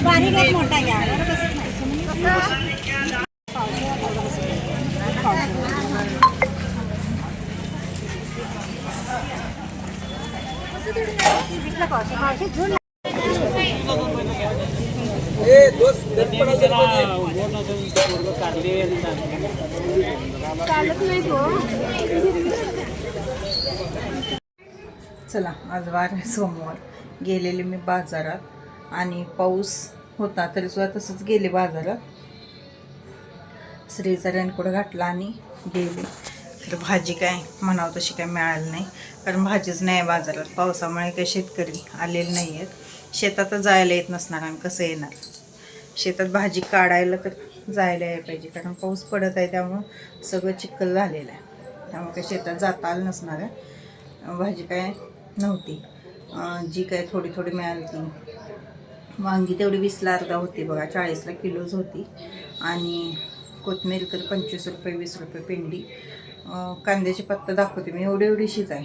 बारीक एक मोठा घ्या नाही चला आज वार आहे सोमवार. गेलेले मी बाजारात आणि पाऊस होता तरी सुद्धा तसंच गेले बाजारात. श्रीचा रेनकोट घातला आणि गेले. तर भाजी काय म्हणावं तशी काय मिळाली नाही, कारण भाजीच नाही बाजारात. पावसामुळे काही शेतकरी आलेले नाही आहेत. शेतातच जायला येत नसणार आणि कसं येणार. शेतात भाजी काढायला तर जायला यायला पाहिजे, कारण पाऊस पडत आहे त्यामुळं सगळं चिखल झालेलं आहे. त्यामुळे काही शेतात जाता आलं नसणार आहे. भाजी काय नव्हती. जी काय थोडी थोडी मिळाली ती वांगी तेवढी 20ला अर्धा होती बघा, 40ला किलोच होती. आणि कोथिंबीर तर 25 रुपये 20 रुपये पेंडी. कांद्याची पत्ता दाखवते मी, एवढीशीच आहे,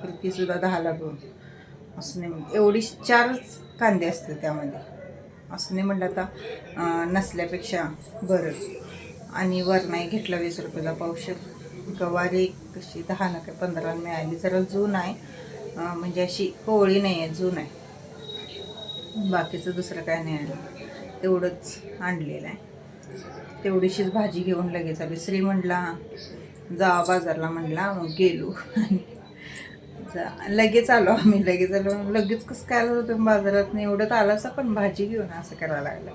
तर तीसुद्धा 10ला 2. असं नाही एवढी 4च कांदे असते त्यामध्ये. असं नाही म्हटलं आता नसल्यापेक्षा बरं. आणि वरणाई घेतला 20 रुपयाला पावशेर. गवारी कशी 10 ना काय 15 मिळाली. जरा जून आहे, म्हणजे अशी कोवळी नाही आहे, जून आहे. बाकीचं दुसरं काय नाही आलं, तेवढंच आणलेलं आहे. तेवढीशीच भाजी घेऊन लगेच आली. श्री म्हटला जा बाजारला, म्हटला. मग गेलो लगेच आलो आम्ही. लगेच कसं काय आलं होतं बाजारात. नाही एवढं आलं असं, पण भाजी घेऊन असं करायला लागलं.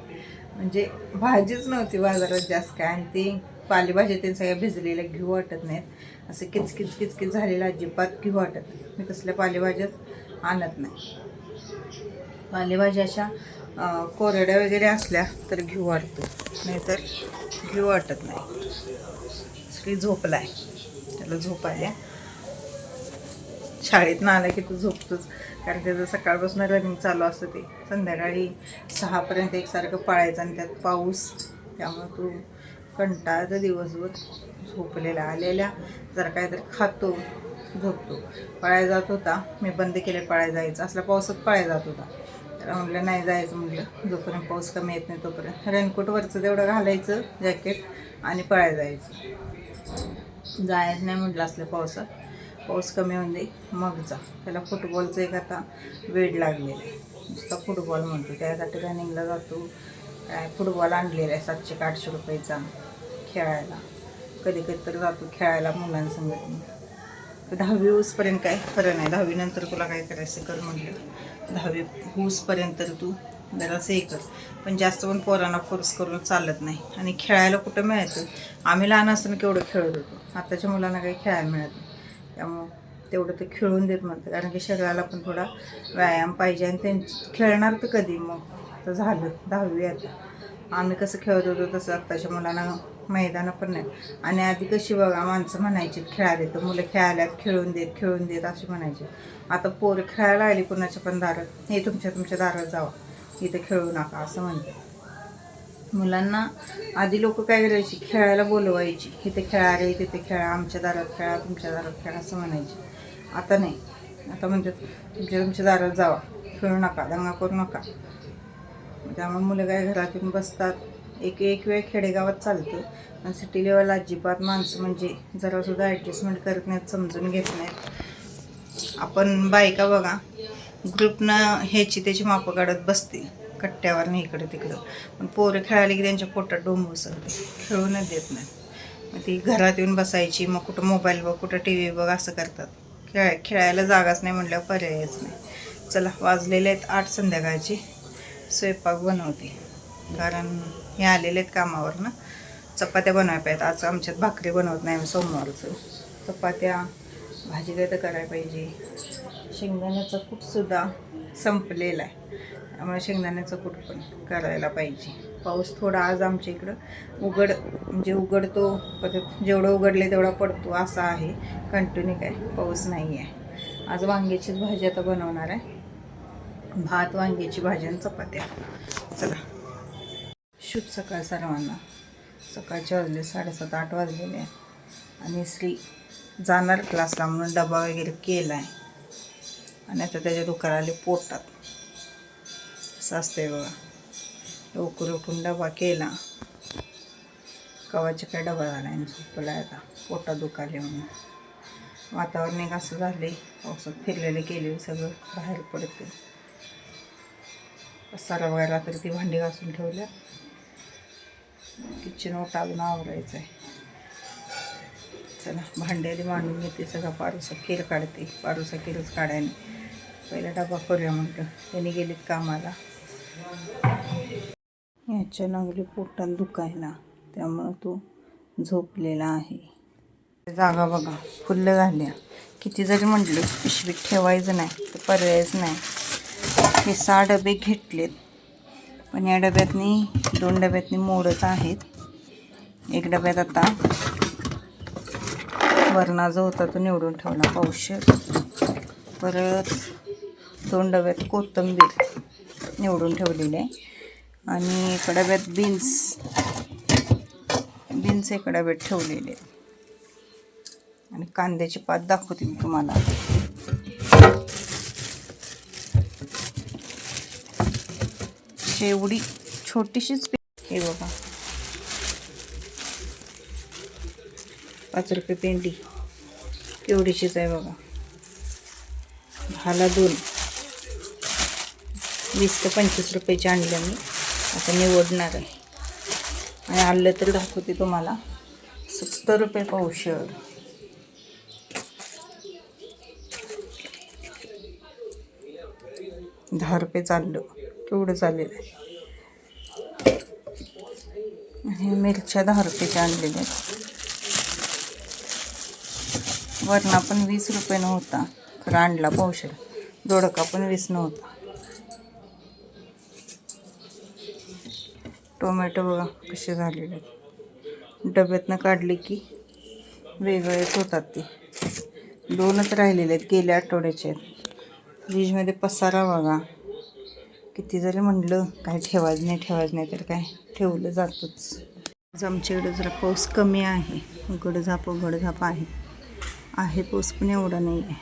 म्हणजे भाजीच नव्हती बाजारात जास्त काय. आणि ते पालेभाज्या ते सगळ्या भिजलेल्या घेऊ वाटत नाहीत. असं किचकिच झालेलं अजिबात घेऊ वाटत नाही. मी कसल्या पालेभाज्याच आणत नाही. पालेभाज्या अशा कोरड्या वगैरे असल्या तर घेऊ वाटतो, नाहीतर घेऊ वाटत नाही. श्री झोपला आहे, त्याला झोप आल्या. शाळेतनं आला की तो झोपतोच, कारण त्याचं सकाळपासून रनिंग चालू असतं. ते संध्याकाळी 6पर्यंत एकसारखं पळायचं आणि त्यात पाऊस, त्यामुळे तो कंटाळा दिवसभर झोपलेला. आलेल्या जरा काहीतरी खातो, झोपतो. पळायला जात होता, मी बंद केले पळायला जायचं. असल्या पावसात पळायला जात होता. तर म्हटलं नाही जायचं, म्हटलं जोपर्यंत पाऊस कमी येत नाही तोपर्यंत रेनकोटवरचं तेवढं घालायचं जॅकेट आणि पळायला जायचं. जायचं नाही म्हटलं असल्या पावसात. पाऊस कमी होऊन दे मग जा. त्याला फुटबॉलचं एक आता वेड लागलेलं आहे, नुसता फुटबॉल म्हणतो. त्यासाठी रनिंगला जातो. काय फुटबॉल आणलेला आहे 700-800 रुपयाचा खेळायला. कधी तर जातो खेळायला मुलांसंगत. 10वी होऊसपर्यंत काय खरं नाही. 10वी नंतर तुला काय करायचं कर म्हटलं. 10वी होऊसपर्यंत तर तू जरासं हे कर, पण जास्त पण पोरांना फोर्स करून चालत नाही. आणि खेळायला कुठं मिळतं. आम्ही लहान असताना केवढं खेळत होतो. आताच्या मुलांना काही खेळायला मिळत नाही. त्यामुळं तेवढं ते खेळून देत म्हणतं, कारण की शरीराला पण थोडा व्यायाम पाहिजे. आणि ते खेळणार तर कधी, मग तर झालं 10वी. आता आम्ही कसं खेळत होतो तसं आत्ताच्या मुलांना मैदानं पण नाही. आणि आधी कशी बघा माणसं म्हणायची खेळायला तर मुलं खेळायला खेळून देत असे म्हणायचे. आता पोरं खेळायला आली कुणाच्या पण दारात, हे तुमच्या दारात जावा, इथं खेळू नका असं म्हणतात. मुलांना आधी लोक काय करायची, खेळायला बोलवायची. इथे खेळा रे, तिथे खेळा, आमच्या दारात खेळा, तुमच्या दारात खेळा असं म्हणायचे. आता नाही, आता म्हणतात तुमच्या दारात जावा, खेळू नका, दंगा करू नका. त्यामुळे मुलं काय घरात येऊन बसतात. एक वेळ खेडेगावात चालतं, आणि सिटी लेवलला अजिबात माणसं म्हणजे जरासुद्धा ॲडजस्टमेंट करत नाहीत, समजून घेत नाहीत. आपण बायका बघा ग्रुपनं ह्याची त्याची मापं काढत बसते कट्ट्यावर नाही इकडं तिकडं. पण पोरं खेळायला की त्यांच्या पोटात डोंब उसळते, खेळूनच देत नाही. मग ती घरात येऊन बसायची, मग कुठं मोबाईल बघ, कुठं टी व्ही बघ असं करतात. खेळायला जागाच नाही म्हटल्यावर पर्यायच नाही. चला वाजलेले आहेत 8 संध्याकाळची. स्वयंपाक बनवते, कारण हे आलेले आहेत कामावर ना. चपात्या बनवायला पाहिजेत. आज आमच्यात भाकरी बनवत नाही, सोमवारचं. चपात्या, भाजी काय तर करायला पाहिजे. शेंगदाण्याचं कूटसुद्धा संपलेलं आहे, त्यामुळे शेंगदाण्याचं कूट पण करायला पाहिजे. पाऊस थोडा आज आमच्या इकडं म्हणजे उघडतो, परत जेवढं उघडले तेवढा पडतो असं आहे. कंटिन्यू काय पाऊस नाही आहे. आज वांग्याचीच भाजी आता बनवणार आहे. भात, वांग्याची भाजी आणि चपात्या. चला शुभ सकाळ सर्वांना. सकाळचे वाजले 7:30-8 वाजलेले आहे. आणि श्री जाणार क्लासला म्हणून डबा वगैरे केला आहे. आणि आता त्याच्या दुकान आले पोटात. असं असतंय बघा. लवकर उठून डबा केला, कवाचे काय डबा झाला आणि झोपला. आता पोटात दुखाले म्हणून. वातावरण एक असं झाले, पावसात फिरलेले केले सगळं बाहेर पडते. पसारा वगैरे तर ती भांडी घासून ठेवल्या. किचन ओटा अजून आवरायचं आहे. चला भांड्याला मांडून घेते, सगळा पारूसा केर काढते. पारूसा केरच काढायने पहिला डबा करूया म्हटलं. त्यांनी गेलीत कामाला. याच्या लागली पोटात दुखायला, त्यामुळं तो झोपलेला आहे. जागा बघा फुल्ल झाल्या. किती जरी म्हटलं पिशवीत ठेवायचं नाही तर पर्यायच नाही. हे 6 डबे घेतलेत, पण या डब्यातनी 2 डब्यातनी मोडच आहेत. एक डब्यात आता वरणा जो होता तो निवडून ठेवला पावशेर. परत 2 डब्यात कोथिंबीर निवडून ठेवलेली आहे. आणि एका डब्यात बीन्स एका डब्यात ठेवलेले आहेत. आणि कांद्याची पात दाखवते मी तुम्हाला. एवढी छोटीशीच हे बघा, 5 रुपये पेंडी एवढीशीच आहे बघा. 10ला 2, 20 ते 25 रुपयाची आणल्या मी. आता निवडणार आहे. आणि आलं तर दाखवते तुम्हाला. 70 रुपये पावशेर. ₹10 चाललं, केवढं चाललेलं आहे. आणि मिरच्या 10 रुपयाच्या आणलेल्या आहेत. वरणा पण 20 रुपये नव्हता, खरं आणला पावशेर. दोडका पण 20 नव्हता. टोमॅटो बघा कसे झालेले आहेत. डब्यातनं काढले की वेगळेच होतात ते. 2च राहिलेले आहेत, गेल्या आठवड्याचे आहेत. फ्रीजमध्ये पसारा बघा. किती जरी म्हटलं काय ठेवायचं नाही तर काय ठेवलं जातंच. आज आमच्याकडे जरा पाऊस कमी आहे. उघडझाप आहे पाऊस, पण एवढा नाही आहे.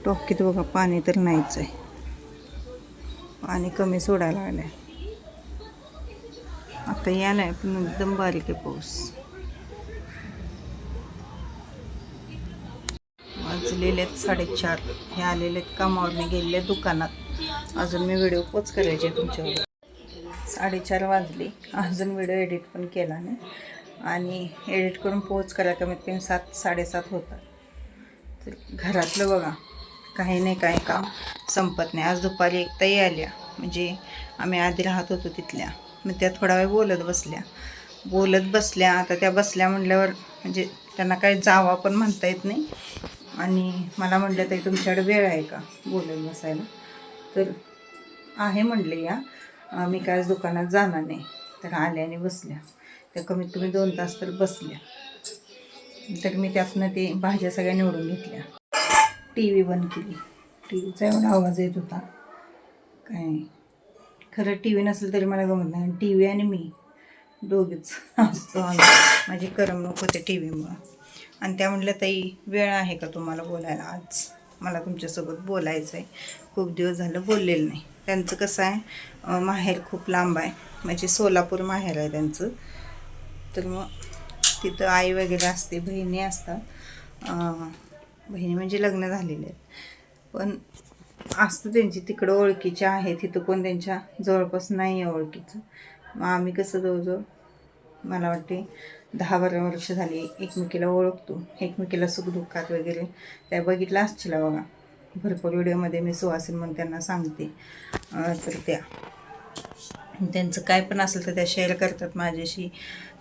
टोकीत बघा पाणी तर नाहीच आहे. पाणी कमी सोडायला लागलं आहे. आता यायला आहे पण एकदम बारीक आहे पाऊस. वाजलेले आहेत 4:30. हे आलेले आहेत कामावर, मी गेलेले दुकानात. अजून मी व्हिडिओ पोच करायचे तुमच्यावर. 4:30 वाजले, अजून व्हिडिओ एडिट पण केला नाही. आणि एडिट करून पोच करायला कमीत कमी 7, 7:30 होतात. तर घरातलं बघा काही नाही काय काम संपत नाही. आज दुपारी एक ताई आल्या, म्हणजे आम्ही आधी राहत होतो तिथल्या. मग त्या थोडा वेळ बोलत बसल्या. आता त्या बसल्या म्हटल्यावर म्हणजे त्यांना काही जावा पण म्हणता येत नाही. आणि मला म्हटलं ताई तुमच्याकडे वेळ आहे का बोलत बसायला? तर आहे म्हटले या. मी काय आज दुकानात जाणार नाही. तर आल्या आणि बसल्या. त्या कमीत कमी 2 तास तर बसल्या. तर मी त्यातनं ते भाज्या सगळ्या निवडून घेतल्या. TV बंद केली. TVचा एवढा आवाज येत होता काय. खरं TV नसेल तरी मला गमत नाही. TV आणि मी दोघीच असतो. माझी करमणूक होते TVमुळं. आणि त्या म्हटल्या ताई वेळ आहे का तुम्हाला बोलायला? आज मला तुमच्यासोबत बोलायचं आहे. खूप दिवस झालं बोललेलं नाही. त्यांचं कसं आहे, माहेर खूप लांब आहे. म्हणजे सोलापूर माहेर आहे त्यांचं. तर मग तिथं आई वगैरे असते, बहिणी असतात. बहिणी म्हणजे लग्न झालेले आहेत, पण असतं त्यांची तिकडं ओळखीच्या आहेत. तिथं कोण त्यांच्या जवळपास नाही आहे ओळखीचं. मग आम्ही कसं जवळजवळ मला वाटते 10-12 वर्ष झाली एकमेकीला ओळखतो. एकमेकीला सुखदुःखात वगैरे त्या बघितलं असतील बघा. भरपूर व्हिडिओमध्ये मी सुहासिन म्हणून त्यांना सांगते. तर त्यांचं काय पण असेल तर त्या शेअर करतात माझ्याशी,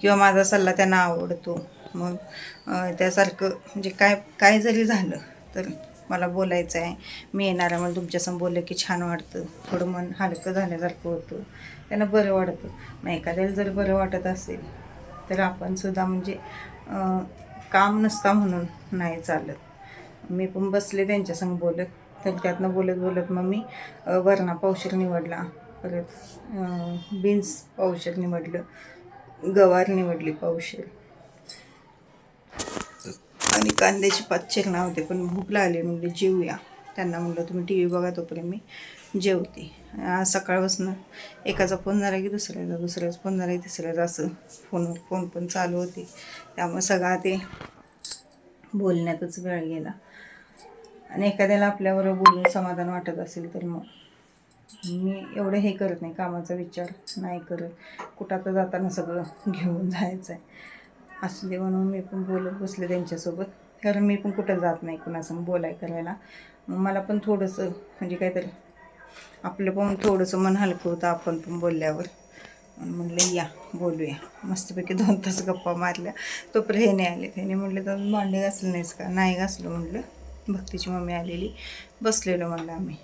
किंवा माझा सल्ला त्यांना आवडतो. मग त्यासारखं म्हणजे काय जरी झालं तर मला बोलायचं आहे. मी येणार आहे, मला तुमच्यासमोर बोललं की छान वाटतं. थोडं मन हलकं झाल्यासारखं होतं, त्यांना बरं वाटतं. मग एखाद्याला जर बरं वाटत असेल तर आपण सुद्धा म्हणजे काम नसता म्हणून नाही चालत. मी पण बसले त्यांच्यासंग बोलत. तर त्यातनं बोलत मग मी वरणा पावशेर निवडला. परत बीन्स पावशेर निवडलं. गवार निवडली पावशेर. आणि कांद्याची पात चिरणार होते, पण भूक लागली म्हणजे जेवूया. त्यांना म्हटलं तुम्ही टी व्ही बघा तोपर्यंत मी जेवते. आज सकाळपासून एकाचा फोन झाला की दुसऱ्याचा फोन झाला की तिसऱ्याचा, असं फोनवर फोन पण चालू होते. त्यामुळे सगळा ते बोलण्यातच वेळ गेला. आणि एखाद्याला आपल्याबरोबर बोलून समाधान वाटत असेल तर मग मी एवढं हे करत नाही, कामाचा विचार नाही करत. कुठं आता जाताना सगळं घेऊन जायचं आहे असू दे म्हणून मी पण बोलत बसले त्यांच्यासोबत. कारण मी पण कुठं जात नाही कुणासंग बोलाय करायला. मग मला पण थोडंसं म्हणजे काहीतरी आपलं पण थोडंसं मन हलकं होतं आपण पण बोलल्यावर. म्हणलं या बोलूया. मस्तपैकी 2 तास गप्पा मारल्या. तोपर्यंत हे नाही आले. त्याने म्हटलं तर भांडे घासलं नाहीस का? नाही घासलं म्हटलं. भक्तीची मम्मी आलेली, बसलेलो म्हणलं आम्ही.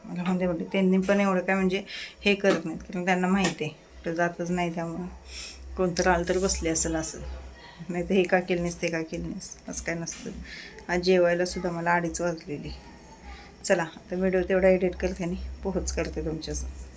मला म्हटले त्यांनी पण एवढं काय म्हणजे हे करत नाहीत, कारण त्यांना माहिती आहे तर जातच नाही. त्यामुळं कोणतं आलं तर बसले असेल असं, नाही तर हे का केलं नाहीस ते का केलं नाहीस असं काय नसतं. आज जेवायलासुद्धा मला 2:30 वाजलेली. चला आता व्हिडिओ तेवढा एडिट करते आणि पोहोच करते तुमच्यासमोर.